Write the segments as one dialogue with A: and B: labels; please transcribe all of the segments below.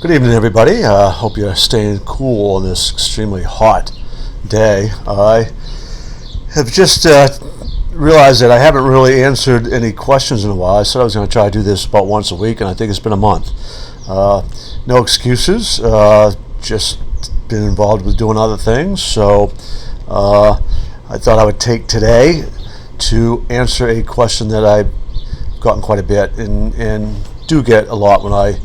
A: Good evening, everybody. Hope you're staying cool on this extremely hot day. I have just realized that I haven't really answered any questions in a while. I said I was going to try to do this about once a week, and I think it's been a month. No excuses. Just been involved with doing other things. So I thought I would take today to answer a question that I've gotten quite a bit and do get a lot when I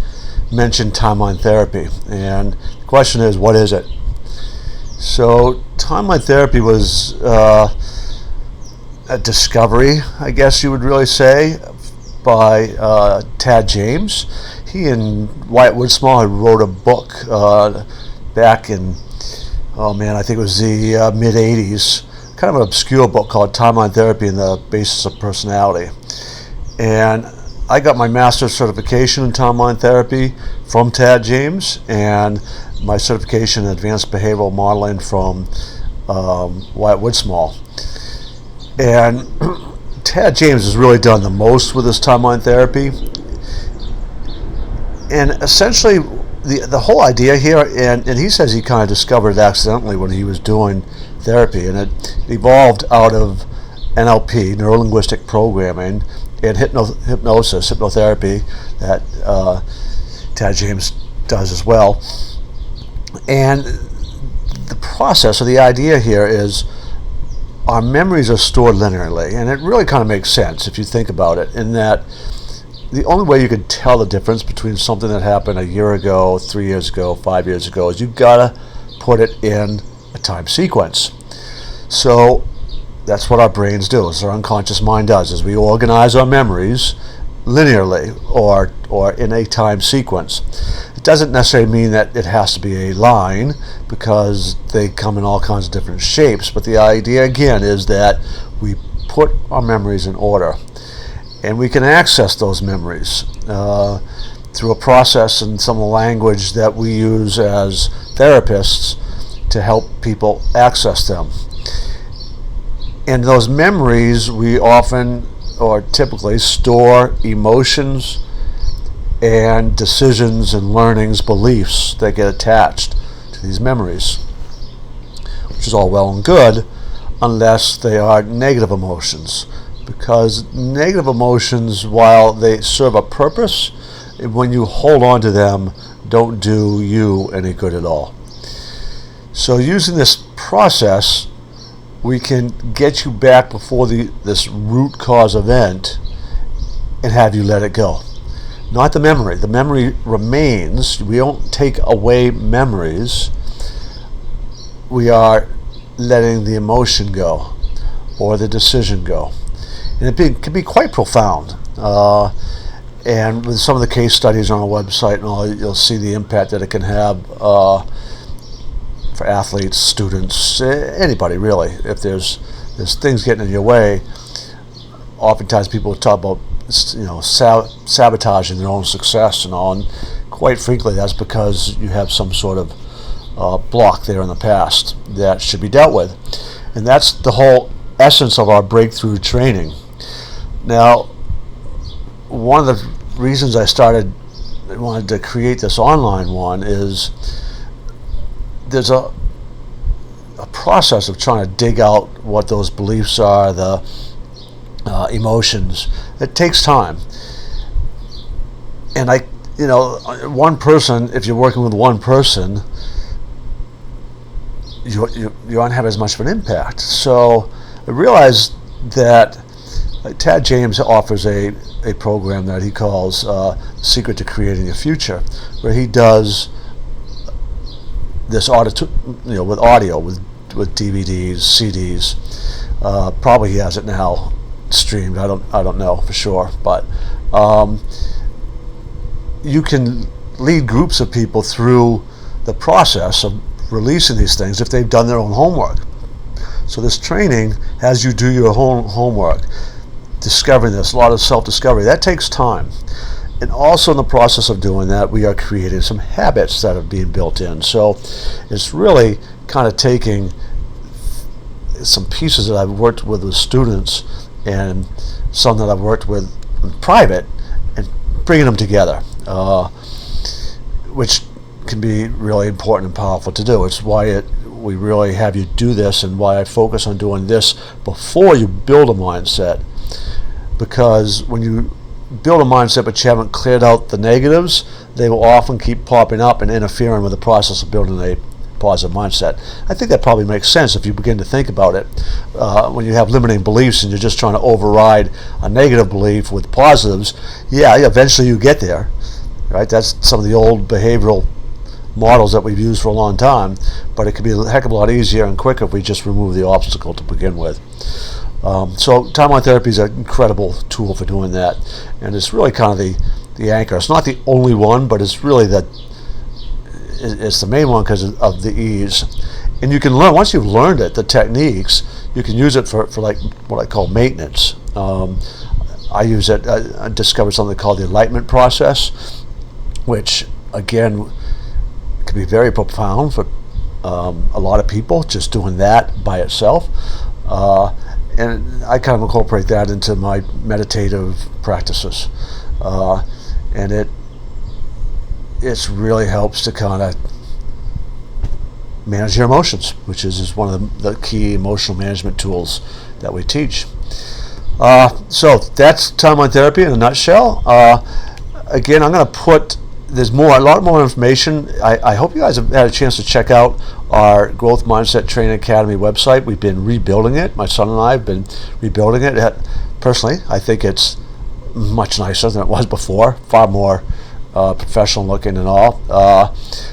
A: mention timeline therapy. And the question is, what is it? So timeline therapy was a discovery, I guess you would really say, by Tad James. He and Wyatt Woodsmall wrote a book back in, I think it was the mid 80s, kind of an obscure book called Timeline Therapy and the Basis of Personality. And I got my master's certification in timeline therapy from Tad James and my certification in advanced behavioral modeling from Wyatt Woodsmall. And Tad James has really done the most with this timeline therapy. And essentially, the whole idea here, and he says he kind of discovered it accidentally when he was doing therapy, and it evolved out of NLP, neuro-linguistic programming, and hypnotherapy that Tad James does as well. And the process or the idea here is our memories are stored linearly, and it really kind of makes sense if you think about it, in that the only way you can tell the difference between something that happened a year ago, 3 years ago, 5 years ago is you've got to put it in a time sequence. So that's what our brains do, as our unconscious mind does, is we organize our memories linearly or in a time sequence. It doesn't necessarily mean that it has to be a line, because they come in all kinds of different shapes, but the idea again is that we put our memories in order, and we can access those memories through a process and some language that we use as therapists to help people access them. And those memories, we often or typically store emotions and decisions and learnings, beliefs that get attached to these memories, which is all well and good unless they are negative emotions. Because negative emotions, while they serve a purpose, when you hold on to them, don't do you any good at all. So using this process, we can get you back before this root cause event and have you let it go. Not the memory. The memory remains. We don't take away memories. We are letting the emotion go or the decision go. And it can be quite profound. And with some of the case studies on our website and all, you'll see the impact that it can have for athletes, students, anybody really. If there's things getting in your way, oftentimes people talk about sabotaging their own success and all. And quite frankly, that's because you have some sort of block there in the past that should be dealt with. And that's the whole essence of our breakthrough training. Now, one of the reasons I wanted to create this online one is there's a process of trying to dig out what those beliefs are, the emotions. It takes time. And one person, if you're working with one person, you aren't have as much of an impact. So I realized that Tad James offers a program that he calls Secret to Creating a Future, where he does this with audio, with DVDs, CDs. Probably he has it now streamed. I don't know for sure, but you can lead groups of people through the process of releasing these things if they've done their own homework. So this training has you do your own homework, discovering this, a lot of self-discovery. That takes time. And also in the process of doing that, we are creating some habits that are being built in. So it's really kind of taking some pieces that I've worked with students and some that I've worked with in private and bringing them together. which can be really important and powerful to do. It's why we really have you do this, and why I focus on doing this before you build a mindset. Because when you build a mindset but you haven't cleared out the negatives, they will often keep popping up and interfering with the process of building a positive mindset. I think that probably makes sense if you begin to think about it. When you have limiting beliefs and you're just trying to override a negative belief with positives, yeah, eventually you get there, right? That's some of the old behavioral models that we've used for a long time, but it could be a heck of a lot easier and quicker if we just remove the obstacle to begin with. So timeline therapy is an incredible tool for doing that, and it's really kind of the anchor. It's not the only one, but it's really it's the main one because of the ease. And you can learn, once you've learned it, the techniques, you can use it for like what I call maintenance. I use it, I discovered something called the enlightenment process, which again can be very profound for a lot of people, just doing that by itself. And I kind of incorporate that into my meditative practices. And it really helps to kind of manage your emotions, which is one of the key emotional management tools that we teach. So that's timeline therapy in a nutshell. Again, I'm going to put, there's a lot more information. I hope you guys have had a chance to check out our Growth Mindset Training Academy website. We've been rebuilding it. My son and I have been rebuilding it. Personally, I think it's much nicer than it was before, far more professional looking and all.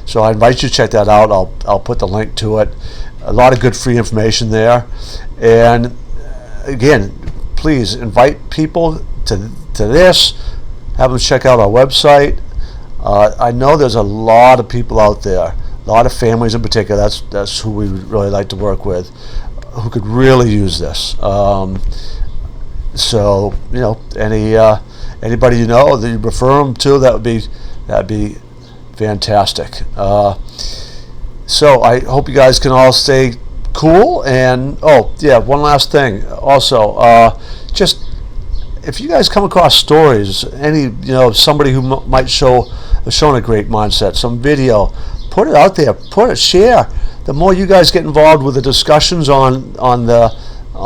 A: So I invite you to check that out. I'll put the link to it. A lot of good free information there. And again, please invite people to this. Have them check out our website. I know there's a lot of people out there, a lot of families in particular, that's who we really like to work with, who could really use this. So, anybody you know that you refer them to, that'd be fantastic. So I hope you guys can all stay cool. And one last thing. Also, just if you guys come across stories, somebody who might have shown a great mindset, some video, put it out there, share. The more you guys get involved with the discussions on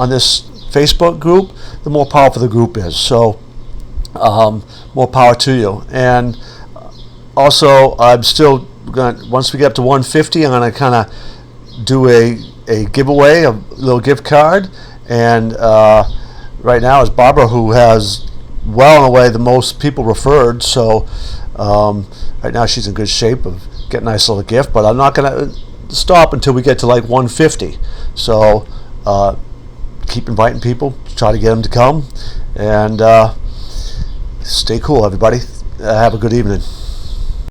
A: this Facebook group, the more powerful the group is. So more power to you. And also, I'm still going, once we get up to 150, I'm going to kind of do a giveaway, a little gift card. And right now is Barbara, who has well and away the most people referred. So right now she's in good shape of getting a nice little gift, but I'm not going to stop until we get to like 150. So keep inviting people, try to get them to come, and stay cool, everybody. Have a good evening.